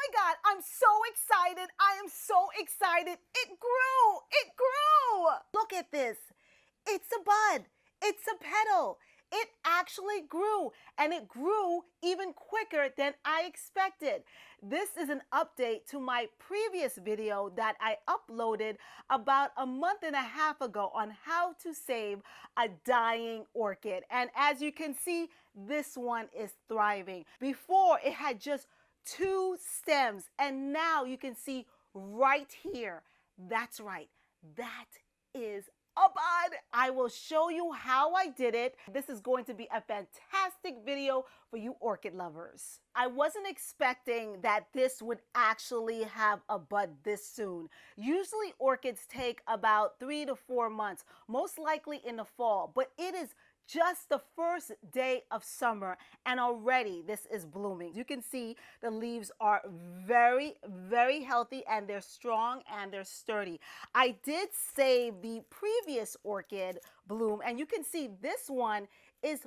my God, I'm so excited. I am so excited. It grew. It grew. Look at this. It's a bud. It's a petal. It actually grew, and it grew even quicker than I expected. This is an update to my previous video that I uploaded about a month and a half ago on how to save a dying orchid. And as you can see, this one is thriving. Before, it had just 2 stems, and now you can see right here. That's right. That is a bud. I will show you how I did it. This is going to be a fantastic video for you orchid lovers. I wasn't expecting that this would actually have a bud this soon. Usually orchids take about 3 to 4 months, most likely in the fall, but it is just the first day of summer and already this is blooming. You can see the leaves are very, very healthy and they're strong and they're sturdy. I did save the previous orchid bloom and you can see this one is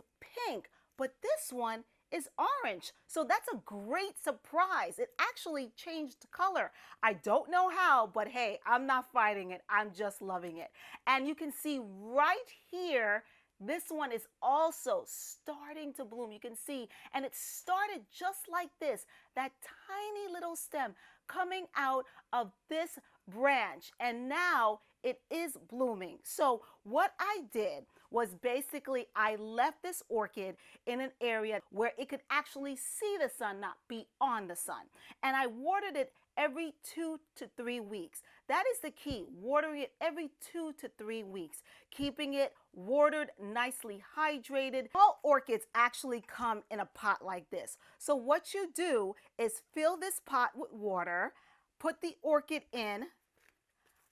pink, but this one is orange. So that's a great surprise. It actually changed color. I don't know how, but hey, I'm not fighting it. I'm just loving it. And you can see right here, this one is also starting to bloom. You can see, and it started just like this, that tiny little stem coming out of this branch, and now it is blooming. So what I did was basically I left this orchid in an area where it could actually see the sun, not be on the sun. And I watered it every 2 to 3 weeks. That is the key, watering it every 2 to 3 weeks, keeping it watered, nicely hydrated. All orchids actually come in a pot like this. So what you do is fill this pot with water, put the orchid in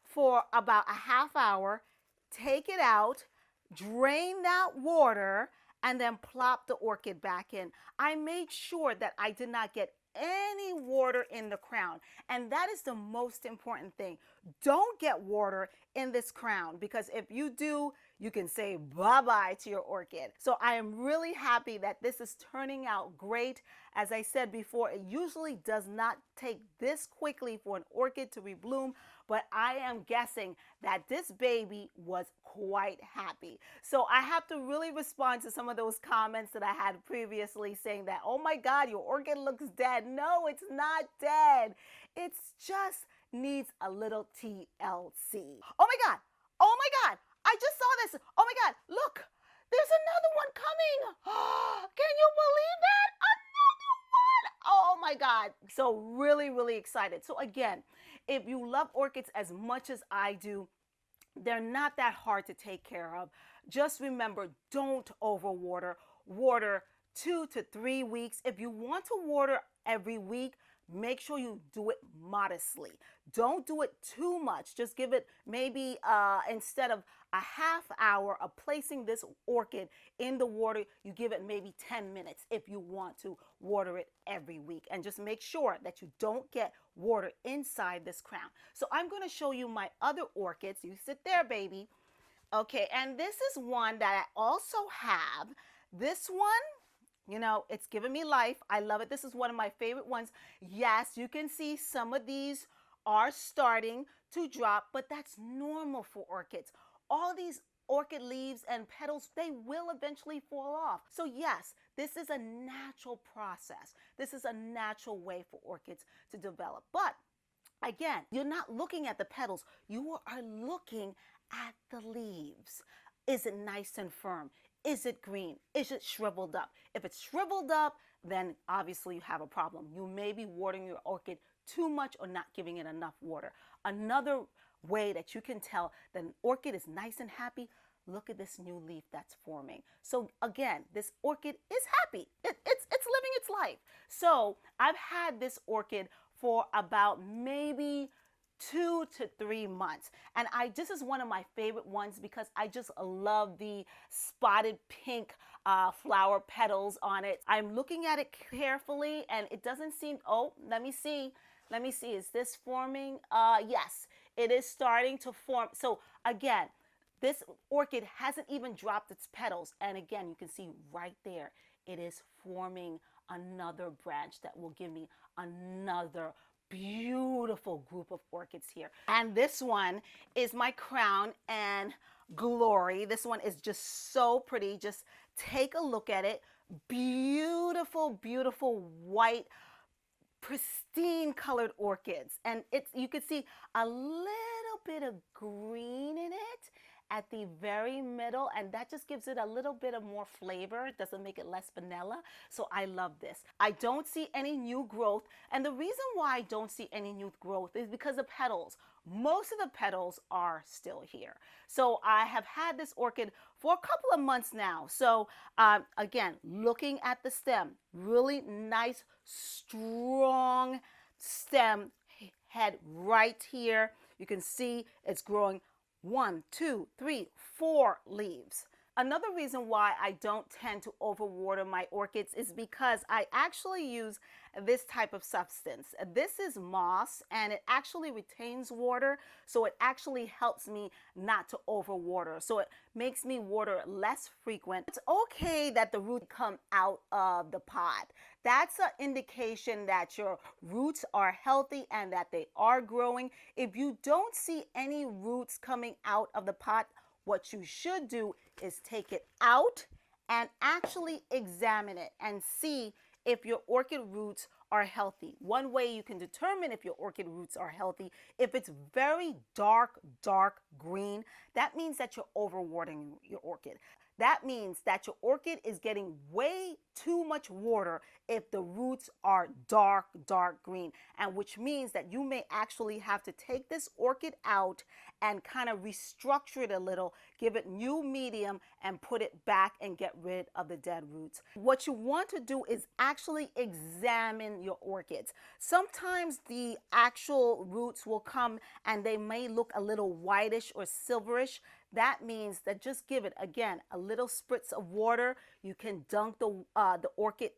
for about a half hour, take it out, drain that water, and then plop the orchid back in. I made sure that I did not get any water in the crown, and that is the most important thing. Don't get water in this crown, because if you do, you can say bye-bye to your orchid. So I am really happy that this is turning out great. As I said before, it usually does not take this quickly for an orchid to rebloom, but I am guessing that this baby was quite happy. So I have to really respond to some of those comments that I had previously saying that, oh my God, your orchid looks dead. No, it's not dead. It's just needs a little TLC. Oh my God. Oh my God. I just saw this. Oh my God. Look, there's another one coming. Can you believe that? Oh my God. So really, really excited. So again, if you love orchids as much as I do, they're not that hard to take care of. Just remember, don't overwater. Water 2 to 3 weeks. If you want to water every week, make sure you do it modestly. Don't do it too much. Just give it maybe instead of a half hour of placing this orchid in the water, you give it maybe 10 minutes if you want to water it every week. And just make sure that you don't get water inside this crown. So I'm going to show you my other orchids. You sit there, baby. Okay, and this is one that I also have. This one, you know, it's giving me life. I love it. This is one of my favorite ones. Yes, you can see some of these are starting to drop, but that's normal for orchids. All these orchid leaves and petals, they will eventually fall off. So yes, this is a natural process. This is a natural way for orchids to develop. But again, you're not looking at the petals. You are looking at the leaves. Is it nice and firm? Is it green? Is it shriveled up? If it's shriveled up, then obviously you have a problem. You may be watering your orchid too much or not giving it enough water. Another way that you can tell that an orchid is nice and happy, look at this new leaf that's forming. So again, this orchid is happy. It's living its life. So I've had this orchid for about maybe 2 to 3 months. And this is one of my favorite ones because I just love the spotted pink flower petals on it. I'm looking at it carefully and it doesn't seem, oh, let me see. Let me see, is this forming? Yes, it is starting to form. So again, this orchid hasn't even dropped its petals. And again, you can see right there, it is forming another branch that will give me another beautiful group of orchids here. And this one is my crown and glory. This one is just so pretty. Just take a look at it. Beautiful, beautiful white, pristine colored orchids. And it's, you can see a little bit of green in it at the very middle, and that just gives it a little bit of more flavor. It doesn't make it less vanilla. So I love this. I don't see any new growth, and the reason why I don't see any new growth is because the petals. Most of the petals are still here. So I have had this orchid for a couple of months now. So again, looking at the stem, really nice, strong stem head right here. You can see it's growing 1, 2, 3, 4 leaves. Another reason why I don't tend to overwater my orchids is because I actually use this type of substance. This is moss, and it actually retains water, so it actually helps me not to overwater. So it makes me water less frequent. It's okay that the roots come out of the pot. That's an indication that your roots are healthy and that they are growing. If you don't see any roots coming out of the pot, what you should do is take it out and actually examine it and see if your orchid roots are healthy. One way you can determine if your orchid roots are healthy, if it's very dark, dark green, that means that you're overwatering your orchid. That means that your orchid is getting way too much water if the roots are dark, dark green, and which means that you may actually have to take this orchid out and kind of restructure it a little, give it new medium, and put it back and get rid of the dead roots. What you want to do is actually examine your orchids. Sometimes the actual roots will come and they may look a little whitish or silverish. That means that just give it, again, a little spritz of water. You can dunk the orchid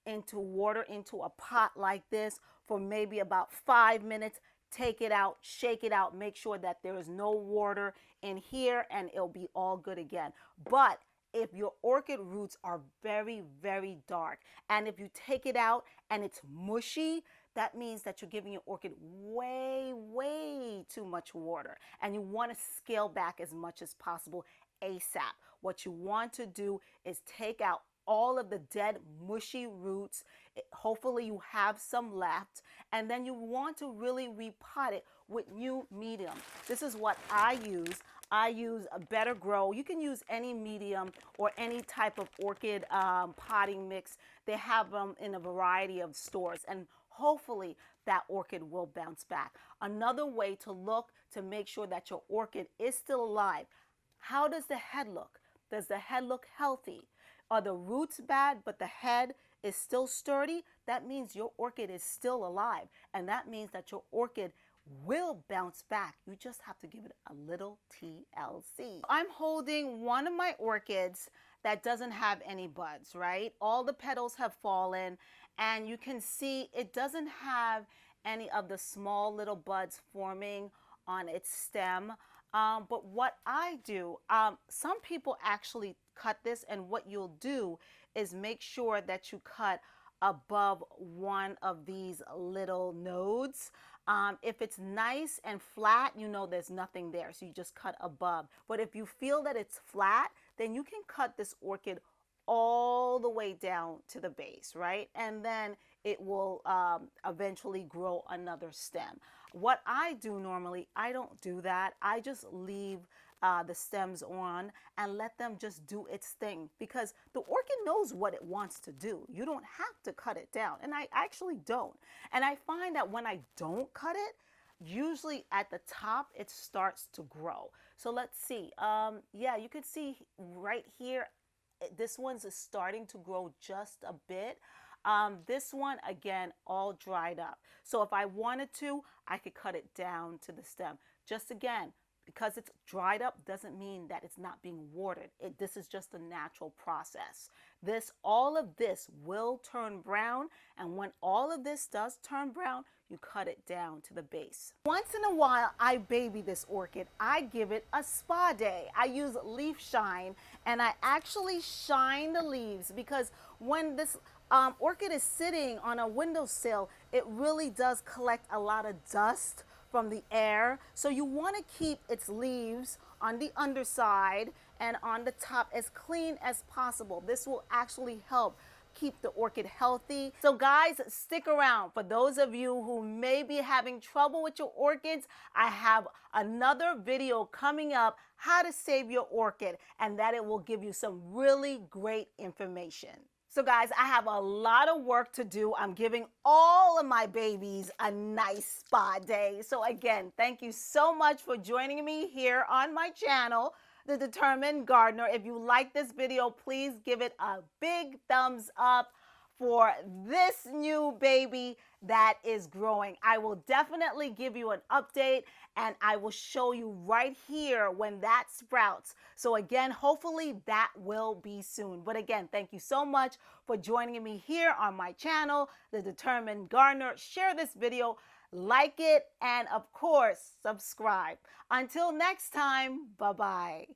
into water into a pot like this for maybe about 5 minutes. Take it out, shake it out, make sure that there is no water in here, and it'll be all good again. But if your orchid roots are very, very dark, and if you take it out and it's mushy, that means that you're giving your orchid way, way too much water, and you want to scale back as much as possible ASAP. What you want to do is take out all of the dead, mushy roots. Hopefully you have some left, and then you want to really repot it with new medium. This is what I use. I use a Better Grow. You can use any medium or any type of orchid potting mix. They have them in a variety of stores, and hopefully that orchid will bounce back. Another way to look to make sure that your orchid is still alive. How does the head look? Does the head look healthy? Are the roots bad but the head is still sturdy? That means your orchid is still alive, and that means that your orchid will bounce back. You just have to give it a little TLC. I'm holding one of my orchids that doesn't have any buds, right? All the petals have fallen, and you can see it doesn't have any of the small little buds forming on its stem. But what I do, some people actually cut this, and what you'll do is make sure that you cut above one of these little nodes. If it's nice and flat, you know there's nothing there, so you just cut above. But if you feel that it's flat, then you can cut this orchid all the way down to the base, right? And then it will eventually grow another stem. What I do normally, I don't do that. I just leave the stems on and let them just do its thing, because the orchid knows what it wants to do. You don't have to cut it down, and I actually don't. And I find that when I don't cut it, usually at the top it starts to grow. So let's see. Yeah, you can see right here, this one's starting to grow just a bit. This one, again, all dried up. So if I wanted to, I could cut it down to the stem. Just again, because it's dried up doesn't mean that it's not being watered. This is just a natural process. All of this will turn brown, and when all of this does turn brown, you cut it down to the base. Once in a while, I baby this orchid. I give it a spa day. I use leaf shine, and I actually shine the leaves, because when this orchid is sitting on a windowsill, it really does collect a lot of dust from the air. So you want to keep its leaves on the underside and on the top as clean as possible. This will actually help keep the orchid healthy. So guys, stick around. For those of you who may be having trouble with your orchids, I have another video coming up, how to save your orchid, and that it will give you some really great information. So guys, I have a lot of work to do. I'm giving all of my babies a nice spa day. So again, thank you so much for joining me here on my channel, The Determined Gardener. If you like this video, please give it a big thumbs up for this new baby that is growing. I will definitely give you an update, and I will show you right here when that sprouts. So again, hopefully that will be soon. But again, thank you so much for joining me here on my channel, The Determined Gardener. Share this video, like it, and of course, subscribe. Until next time, bye-bye.